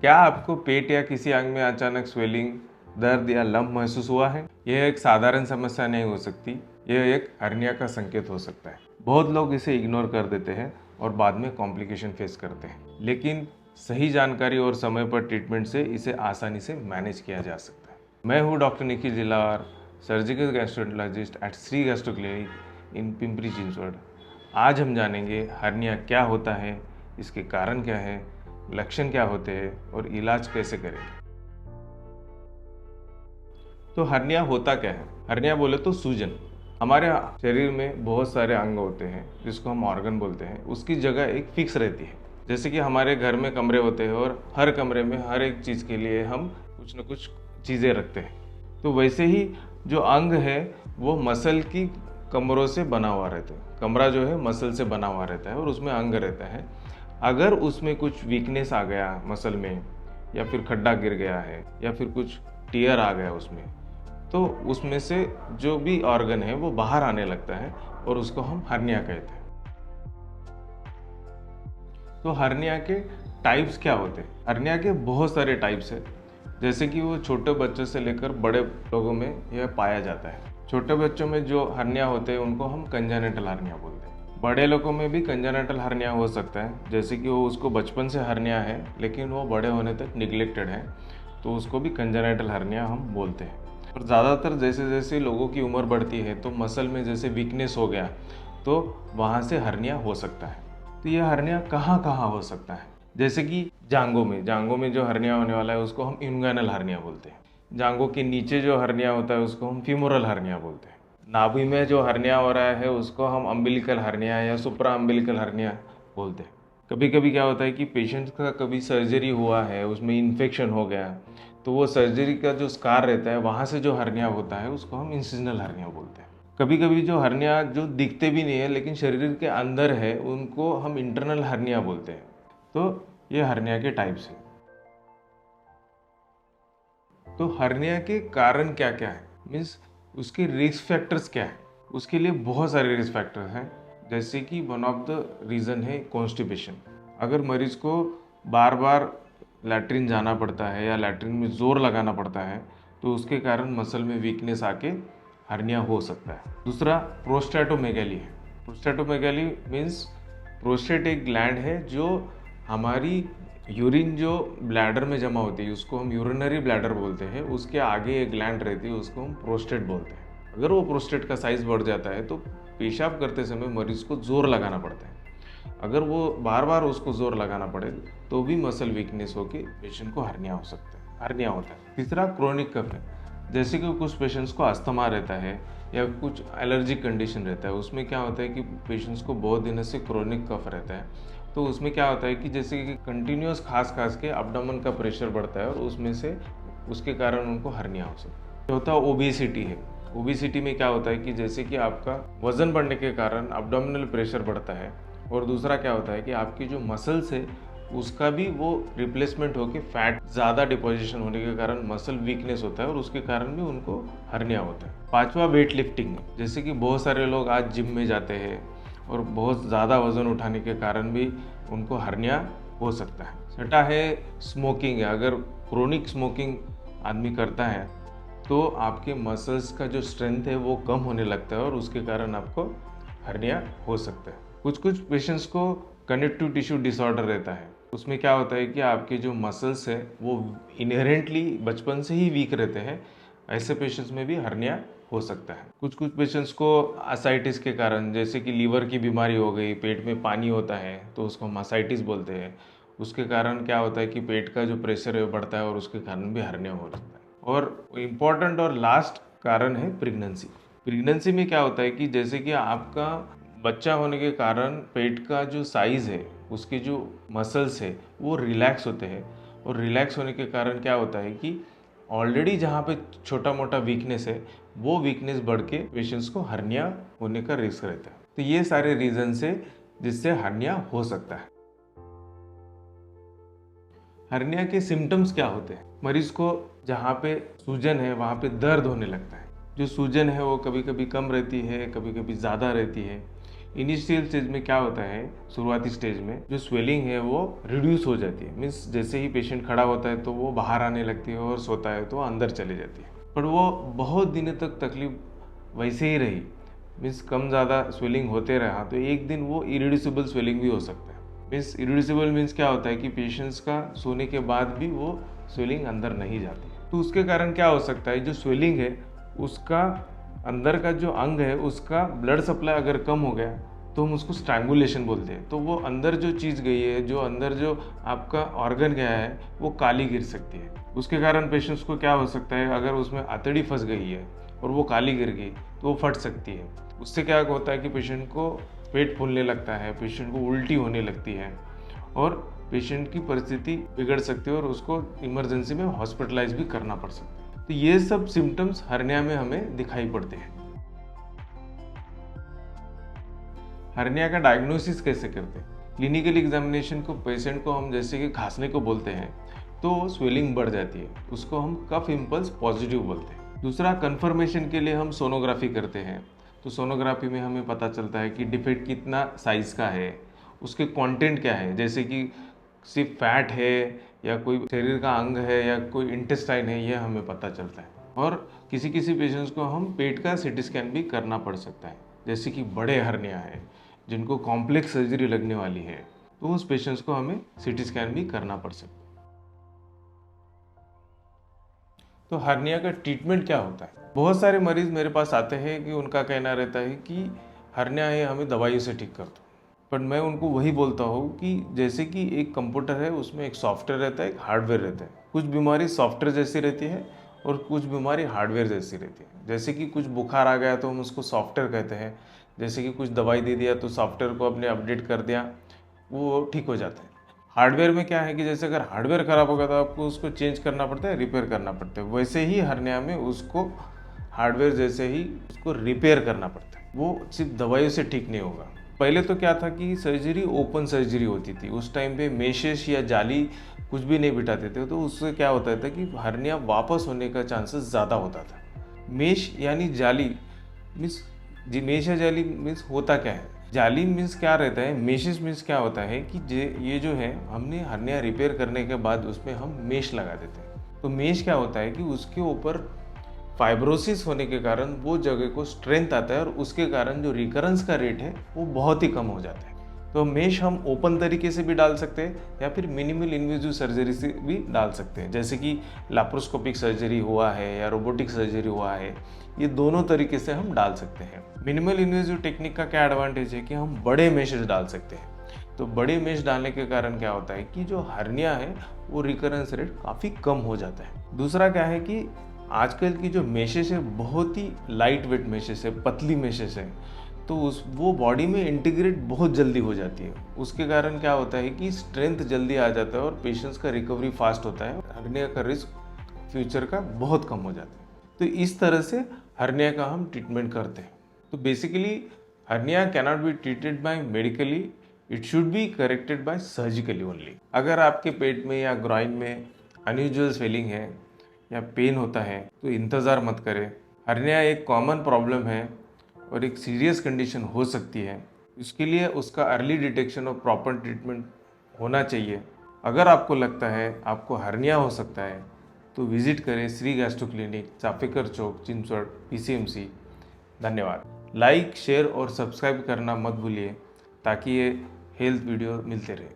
क्या आपको पेट या किसी अंग में अचानक स्वेलिंग, दर्द या लंप महसूस हुआ है? यह एक साधारण समस्या नहीं हो सकती, यह एक हर्निया का संकेत हो सकता है। बहुत लोग इसे इग्नोर कर देते हैं और बाद में कॉम्प्लिकेशन फेस करते हैं, लेकिन सही जानकारी और समय पर ट्रीटमेंट से इसे आसानी से मैनेज किया जा सकता है। मैं हूँ doctor Nikhil Jilawar, surgical gastroenterologist at Shri gastro clinic in Pimpri Chinchwad. आज हम जानेंगे हर्निया क्या होता है, इसके कारण क्या है, लक्षण क्या होते हैं और इलाज कैसे करें। तो हर्निया होता क्या है? हर्निया बोले तो सूजन। हमारे शरीर में बहुत सारे अंग होते हैं जिसको हम ऑर्गन बोलते हैं, उसकी जगह एक फिक्स रहती है। जैसे कि हमारे घर में कमरे होते हैं और हर कमरे में हर एक चीज़ के लिए हम कुछ न कुछ चीज़ें रखते हैं, तो वैसे ही जो अंग है वो मसल की कमरों से बना हुआ रहता है। कमरा जो है मसल से बना हुआ रहता है और उसमें अंग रहता है। अगर उसमें कुछ वीकनेस आ गया मसल में, या फिर खड्डा गिर गया है, या फिर कुछ टीयर आ गया उसमें, तो उसमें से जो भी ऑर्गन है वो बाहर आने लगता है और उसको हम हर्निया कहते हैं। तो हर्निया के टाइप्स क्या होते हैं? हर्निया के बहुत सारे टाइप्स हैं, जैसे कि वो छोटे बच्चों से लेकर बड़े लोगों में यह पाया जाता है। छोटे बच्चों में जो हर्निया होते हैं उनको हम कंजेनिटल हर्निया बोलते हैं। बड़े लोगों में भी कंजेनिटल हर्निया हो सकता है, जैसे कि वो उसको बचपन से हर्निया है लेकिन वो बड़े होने तक निगलेक्टेड है, तो उसको भी कंजेनिटल हर्निया हम बोलते हैं। और ज़्यादातर जैसे जैसे लोगों की उम्र बढ़ती है तो मसल में जैसे वीकनेस हो गया तो वहाँ से हर्निया हो सकता है। तो ये हर्निया कहाँ कहाँ हो सकता है? जैसे कि जांघों में जो हर्निया होने वाला है उसको हम इंगुइनल हर्निया बोलते हैं। जांघों के नीचे जो हर्निया होता है उसको हम फीमोरल हर्निया बोलते हैं। नाभि में जो हर्निया हो रहा है उसको हम अम्बिलिकल हर्निया या सुप्रा अम्बिलिकल हर्निया बोलते हैं। कभी कभी क्या होता है कि पेशेंट का कभी सर्जरी हुआ है, उसमें इन्फेक्शन हो गया, तो वो सर्जरी का जो स्कार रहता है वहाँ से जो हर्निया होता है उसको हम इंसिजनल हर्निया बोलते हैं। कभी कभी जो हर्निया जो दिखते भी नहीं है लेकिन शरीर के अंदर है उनको हम इंटरनल हर्निया बोलते हैं। तो ये हर्निया के टाइप्स हैं। तो हर्निया के कारण क्या क्या है, मीन्स उसके रिस्क फैक्टर्स क्या है? उसके लिए बहुत सारे रिस्क फैक्टर्स हैं, जैसे कि वन ऑफ द रीज़न है कॉन्स्टिपेशन। अगर मरीज को बार बार लैट्रिन जाना पड़ता है या लैट्रिन में ज़ोर लगाना पड़ता है तो उसके कारण मसल में वीकनेस आके हर्निया हो सकता है। दूसरा प्रोस्टेटोमेगाली है। प्रोस्टेटोमेगाली मीन्स प्रोस्टेट एक ग्लैंड है जो हमारी यूरिन जो ब्लैडर में जमा होती है उसको हम यूरिनरी ब्लैडर बोलते हैं, उसके आगे एक ग्लैंड रहती है उसको हम प्रोस्टेट बोलते हैं। अगर वो प्रोस्टेट का साइज बढ़ जाता है तो पेशाब करते समय मरीज को जोर लगाना पड़ता है। अगर वो बार बार उसको जोर लगाना पड़े तो भी मसल वीकनेस होकर पेशेंट को हर्निया होता है। तीसरा क्रोनिक कफ है। जैसे कि कुछ पेशेंट्स को अस्थमा रहता है या कुछ एलर्जिक कंडीशन रहता है, उसमें क्या होता है कि पेशेंट्स को बहुत दिनों से क्रोनिक कफ रहता है, तो उसमें क्या होता है कि जैसे कि कंटिन्यूस खास के अब्डोमेन का प्रेशर बढ़ता है और उसमें से उसके कारण उनको हर्निया हो सकता है। चौथा ओबेसिटी है। ओबेसिटी में क्या होता है कि जैसे कि आपका वजन बढ़ने के कारण अब्डोमिनल प्रेशर बढ़ता है, और दूसरा क्या होता है कि आपकी जो मसल्स है उसका भी वो रिप्लेसमेंट होकर फैट ज़्यादा डिपोजिशन होने के कारण मसल वीकनेस होता है और उसके कारण भी उनको हर्निया होता है। पांचवा वेट लिफ्टिंग है। जैसे कि बहुत सारे लोग आज जिम में जाते हैं और बहुत ज़्यादा वज़न उठाने के कारण भी उनको हर्निया हो सकता है। छठा है स्मोकिंग है। अगर क्रोनिक स्मोकिंग आदमी करता है तो आपके मसल्स का जो स्ट्रेंथ है वो कम होने लगता है और उसके कारण आपको हर्निया हो सकता है। कुछ पेशेंट्स को कनेक्टिव टिश्यू डिसऑर्डर रहता है। उसमें क्या होता है कि आपके जो मसल्स है वो इनहेरेंटली बचपन से ही वीक रहते हैं, ऐसे पेशेंट्स में भी हर्निया हो सकता है। कुछ पेशेंट्स को असाइटिस के कारण, जैसे कि लीवर की बीमारी हो गई, पेट में पानी होता है तो उसको हम असाइटिस बोलते हैं, उसके कारण क्या होता है कि पेट का जो प्रेशर है वो बढ़ता है और उसके कारण भी हर्निया हो सकता है। और इम्पॉर्टेंट और लास्ट कारण है प्रेगनेंसी। प्रेगनेंसी में क्या होता है कि जैसे कि आपका बच्चा होने के कारण पेट का जो साइज़ है, उसके जो मसल्स है वो रिलैक्स होते हैं, और रिलैक्स होने के कारण क्या होता है कि ऑलरेडी जहाँ पे छोटा मोटा वीकनेस है वो वीकनेस बढ़ के पेशेंट्स को हर्निया होने का रिस्क रहता है। तो ये सारे रीजन है जिससे हर्निया हो सकता है। हर्निया के सिम्टम्स क्या होते हैं? मरीज को जहाँ पे सूजन है वहाँ पे दर्द होने लगता है। जो सूजन है वो कभी कभी कम रहती है, कभी कभी ज़्यादा रहती है। इनिशियल स्टेज में क्या होता है, शुरुआती स्टेज में जो स्वेलिंग है वो रिड्यूस हो जाती है। मीन्स जैसे ही पेशेंट खड़ा होता है तो वो बाहर आने लगती है और सोता है तो अंदर चली जाती है। पर वो बहुत दिनों तक तकलीफ वैसे ही रही, मीन्स कम ज़्यादा स्वेलिंग होते रहा तो एक दिन वो इरिड्यूसिबल स्वेलिंग भी हो सकता है। मीन्स इरिड्यूसिबल मीन्स क्या होता है कि पेशेंट्स का सोने के बाद भी वो स्वेलिंग अंदर नहीं जाती। तो उसके कारण क्या हो सकता है, जो स्वेलिंग है उसका अंदर का जो अंग है उसका ब्लड सप्लाई अगर कम हो गया तो हम उसको स्ट्रैंगुलेशन बोलते हैं। तो वो अंदर जो चीज़ गई है, जो अंदर जो आपका ऑर्गन गया है वो काली गिर सकती है। उसके कारण पेशेंट्स को क्या हो सकता है, अगर उसमें आतड़ी फंस गई है और वो काली गिर गई तो वो फट सकती है। उससे क्या होता है कि पेशेंट को पेट फूलने लगता है, पेशेंट को उल्टी होने लगती है और पेशेंट की परिस्थिति बिगड़ सकती है और उसको इमरजेंसी में हॉस्पिटलाइज भी करना पड़ सकता है। तो ये सब सिम्टम्स हर्निया में हमें दिखाई पड़ते हैं। हर्निया का डायग्नोसिस कैसे करते हैं? क्लिनिकल एग्जामिनेशन को पेशेंट को हम जैसे कि खांसने को बोलते हैं तो स्वेलिंग बढ़ जाती है, उसको हम कफ इम्पल्स पॉजिटिव बोलते हैं। दूसरा, कंफर्मेशन के लिए हम सोनोग्राफी करते हैं। तो सोनोग्राफी में हमें पता चलता है कि डिफेक्ट कितना साइज़ का है, उसके कंटेंट क्या है, जैसे कि सिर्फ फैट है या कोई शरीर का अंग है या कोई इंटेस्टाइन है, यह हमें पता चलता है। और किसी किसी पेशेंट्स को हम पेट का सीटी स्कैन भी करना पड़ सकता है। जैसे कि बड़े हर्निया है जिनको कॉम्प्लेक्स सर्जरी लगने वाली है तो उस पेशेंट्स को हमें सीटी स्कैन भी करना पड़ सकता है। तो हर्निया का ट्रीटमेंट क्या होता है? बहुत सारे मरीज मेरे पास आते हैं कि उनका कहना रहता है कि हर्निया है, हमें दवाइयों से ठीक कर दो। पर मैं उनको वही बोलता हूँ कि जैसे कि एक कंप्यूटर है, उसमें एक सॉफ्टवेयर रहता है, एक हार्डवेयर रहता है। कुछ बीमारी सॉफ्टवेयर जैसी रहती है और कुछ बीमारी हार्डवेयर जैसी रहती है। जैसे कि कुछ बुखार आ गया तो हम उसको सॉफ्टवेयर कहते हैं, जैसे कि कुछ दवाई दे दिया तो सॉफ्टवेयर को अपने अपडेट कर दिया, वो ठीक हो जाता है। हार्डवेयर में क्या है कि जैसे अगर हार्डवेयर ख़राब होगा तो आपको उसको चेंज करना पड़ता है, रिपेयर करना पड़ता है। वैसे ही हर्निया में उसको हार्डवेयर जैसे ही उसको रिपेयर करना पड़ता है, वो सिर्फ दवाइयों से ठीक नहीं होगा। पहले तो क्या था कि सर्जरी ओपन सर्जरी होती थी, उस टाइम पे मेशेस या जाली कुछ भी नहीं बिठाते थे, तो उससे क्या होता था कि हर्निया वापस होने का चांसेस ज़्यादा होता था। मेश यानी जाली मीन्स जी, मेश या जाली मीन्स होता क्या है? जाली मीन्स क्या रहता है, मेशिस मीन्स क्या होता है कि ये जो है हमने हर्निया रिपेयर करने के बाद उसमें हम मेश लगा देते हैं। तो मेश क्या होता है कि उसके ऊपर फाइब्रोसिस होने के कारण वो जगह को स्ट्रेंथ आता है और उसके कारण जो रिकरेंस का रेट है वो बहुत ही कम हो जाता है। तो मेश हम ओपन तरीके से भी डाल सकते हैं या फिर मिनिमल इन्वेजिव सर्जरी से भी डाल सकते हैं, जैसे कि लैप्रोस्कोपिक सर्जरी हुआ है या रोबोटिक सर्जरी हुआ है, ये दोनों तरीके से हम डाल सकते हैं। मिनिमल इन्वेजिव टेक्निक का क्या एडवांटेज है कि हम बड़े मेशेस डाल सकते हैं। तो बड़े मेश डालने के कारण क्या होता है कि जो हर्निया है वो रिकरेंस रेट काफ़ी कम हो जाता है। दूसरा क्या है कि आजकल की जो मेशेस है बहुत ही लाइट वेट मेशेस है, पतली मेशेस है, तो वो बॉडी में इंटीग्रेट बहुत जल्दी हो जाती है। उसके कारण क्या होता है कि स्ट्रेंथ जल्दी आ जाता है और पेशेंट्स का रिकवरी फास्ट होता है, हर्निया का रिस्क फ्यूचर का बहुत कम हो जाता है। तो इस तरह से हर्निया का हम ट्रीटमेंट करते हैं। तो basically hernia cannot be treated by medically, it should be corrected bye surgically only. अगर आपके पेट में या ग्रॉइन में अनयूजुअल स्वेलिंग है या पेन होता है तो इंतज़ार मत करें। हर्निया एक कॉमन प्रॉब्लम है और एक सीरियस कंडीशन हो सकती है। इसके लिए उसका अर्ली डिटेक्शन और प्रॉपर ट्रीटमेंट होना चाहिए। अगर आपको लगता है आपको हर्निया हो सकता है तो विजिट करें श्री गैस्ट्रो क्लिनिक, चापेकर चौक, चिंचवड, PCMC। धन्यवाद। लाइक, शेयर और सब्सक्राइब करना मत भूलिए ताकि ये हेल्थ वीडियो मिलते रहे।